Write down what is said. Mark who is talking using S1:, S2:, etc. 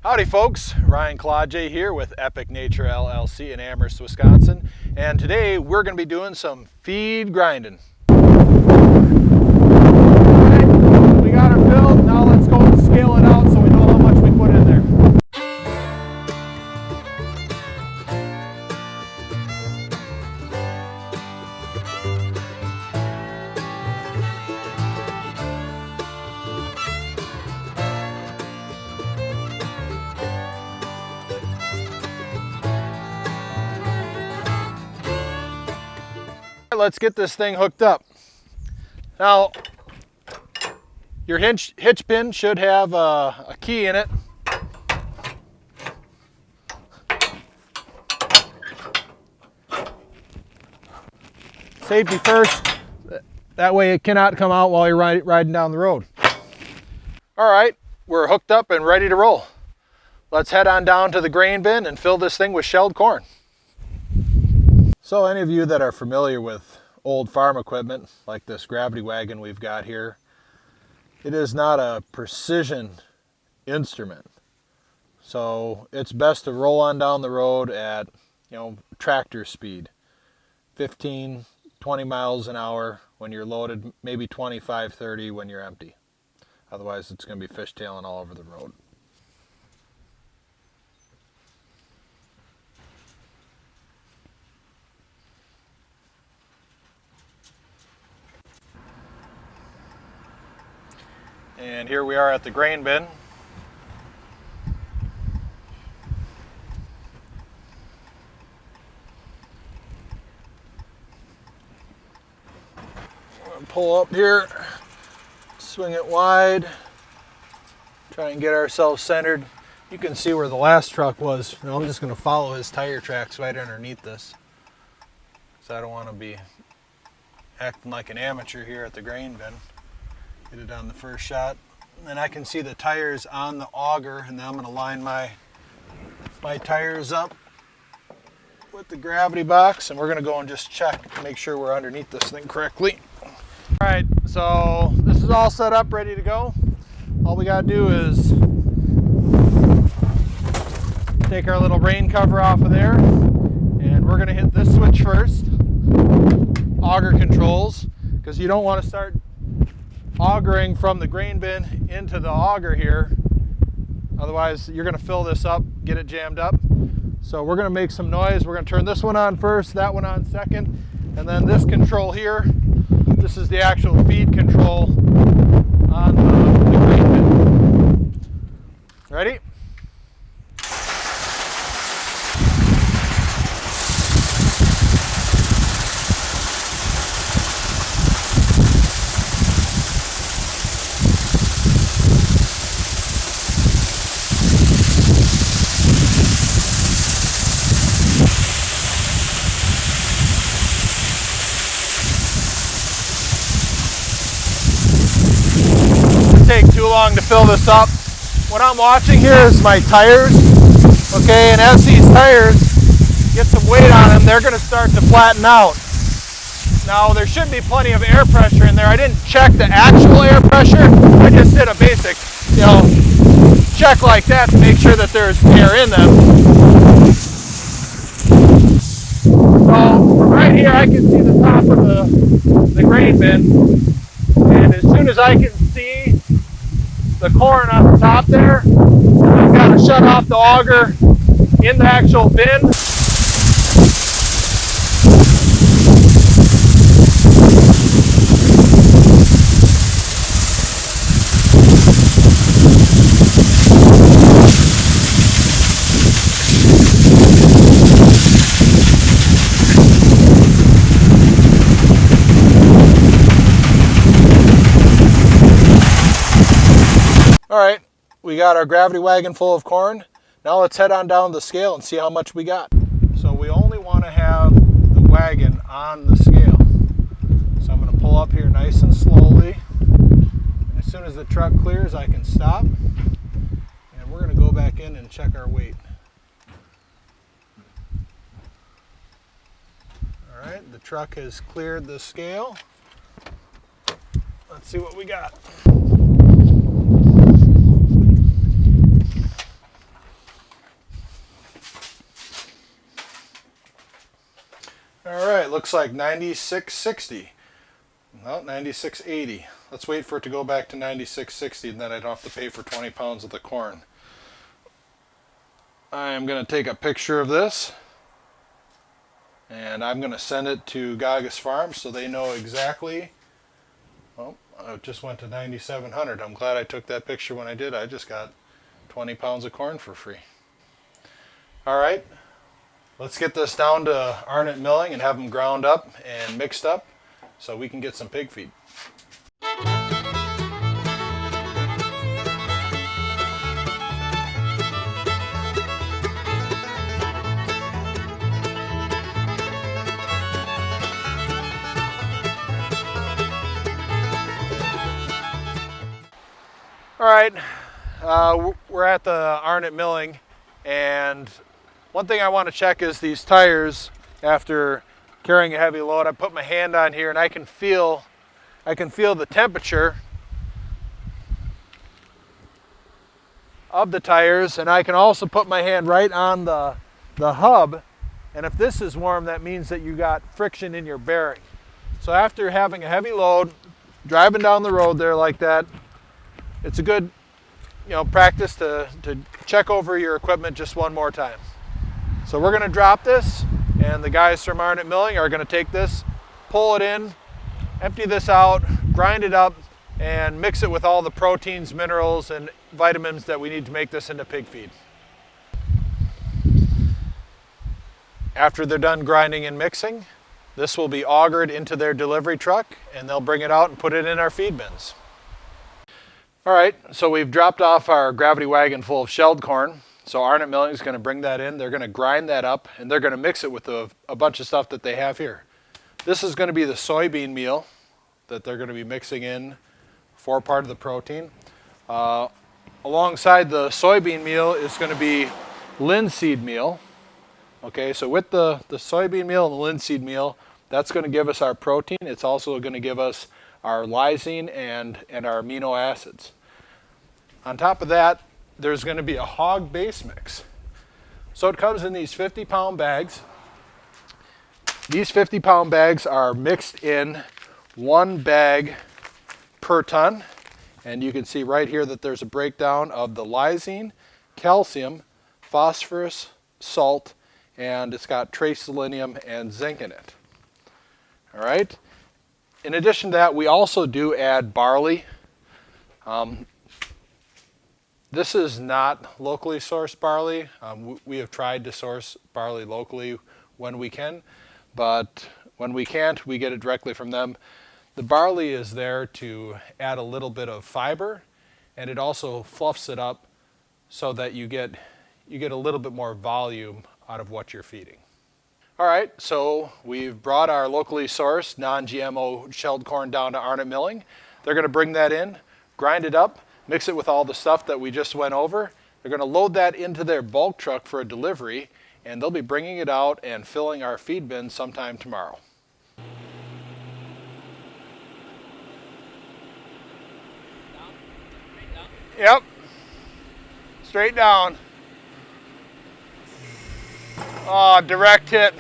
S1: Howdy folks, Ryan Claude here with Epic Nature LLC in Amherst, Wisconsin, and today we're going to be doing some feed grinding. Alright, we got her filled, now let's go and scale it out so we know how much we put in there. Let's get this thing hooked up. Now, your hitch pin should have a key in it. Safety first, that way it cannot come out while you're riding down the road. All right, we're hooked up and ready to roll. Let's head on down to the grain bin and fill this thing with shelled corn. So any of you that are familiar with old farm equipment, like this gravity wagon we've got here, it is not a precision instrument. So it's best to roll on down the road at, tractor speed. 15, 20 miles an hour when you're loaded, maybe 25, 30 when you're empty. Otherwise it's going to be fishtailing all over the road. And here we are at the grain bin. I'm going to pull up here, swing it wide, try and get ourselves centered. You can see where the last truck was. I'm just going to follow his tire tracks right underneath this. So I don't want to be acting like an amateur here at the grain bin. Get it on the first shot, and then I can see the tires on the auger, and then I'm going to line my tires up with the gravity box, and we're going to go and just check to make sure we're underneath this thing correctly. All right, so this is all set up, ready to go. All we got to do is take our little rain cover off of there, and we're going to hit this switch first, auger controls, because you don't want to start augering from the grain bin into the auger here. Otherwise you're going to fill this up, get it jammed up. So we're going to make some noise. We're going to turn this one on first, that one on second, and then this control here, this is the actual feed control on the grain bin. Ready? Take too long to fill this up. What I'm watching here is my tires, okay, and as these tires get some weight on them, they're going to start to flatten out. Now there should be plenty of air pressure in there. I didn't check the actual air pressure, I just did a basic, check like that to make sure that there's air in them. So from right here I can see the top of the grain bin, and as soon as I can see the corn on the top there, I've got to shut off the auger in the actual bin. All right, we got our gravity wagon full of corn. Now let's head on down the scale and see how much we got. So we only want to have the wagon on the scale. So I'm going to pull up here nice and slowly. And as soon as the truck clears, I can stop. And we're going to go back in and check our weight. All right, the truck has cleared the scale. Let's see what we got. looks like 96.60. Well, 96.80. Let's wait for it to go back to 96.60 and then I don't have to pay for 20 pounds of the corn. I'm going to take a picture of this and I'm going to send it to Gagas Farm so they know exactly. Well, it just went to 9,700. I'm glad I took that picture when I did. I just got 20 pounds of corn for free. All right, let's get this down to Arnot milling and have them ground up and mixed up so we can get some pig feed. All right, we're at the Arnot milling, and one thing I want to check is these tires after carrying a heavy load. I put my hand on here and I can feel the temperature of the tires, and I can also put my hand right on the hub, and if this is warm, that means that you got friction in your bearing. So after having a heavy load, driving down the road there like that, it's a good, practice to check over your equipment just one more time. So we're going to drop this, and the guys from Arnot Milling are going to take this, pull it in, empty this out, grind it up, and mix it with all the proteins, minerals, and vitamins that we need to make this into pig feed. After they're done grinding and mixing, this will be augered into their delivery truck, and they'll bring it out and put it in our feed bins. All right, so we've dropped off our gravity wagon full of shelled corn. So Arnot Milling is going to bring that in. They're going to grind that up, and they're going to mix it with a bunch of stuff that they have here. This is going to be the soybean meal that they're going to be mixing in for part of the protein. Alongside the soybean meal is going to be linseed meal. Okay, so with the soybean meal and the linseed meal, that's going to give us our protein. It's also going to give us our lysine and our amino acids. On top of that, there's going to be a hog base mix. So it comes in these 50-pound bags. These 50-pound bags are mixed in one bag per ton. And you can see right here that there's a breakdown of the lysine, calcium, phosphorus, salt, and it's got trace selenium and zinc in it. All right. In addition to that, we also do add barley. This is not locally sourced barley. We have tried to source barley locally when we can, but when we can't, we get it directly from them. The barley is there to add a little bit of fiber, and it also fluffs it up so that you get a little bit more volume out of what you're feeding. All right, so we've brought our locally sourced non-GMO shelled corn down to Arnot Milling. They're going to bring that in, grind it up, mix it with all the stuff that we just went over. They're going to load that into their bulk truck for a delivery, and they'll be bringing it out and filling our feed bins sometime tomorrow. Yep, straight down. Oh, direct hit.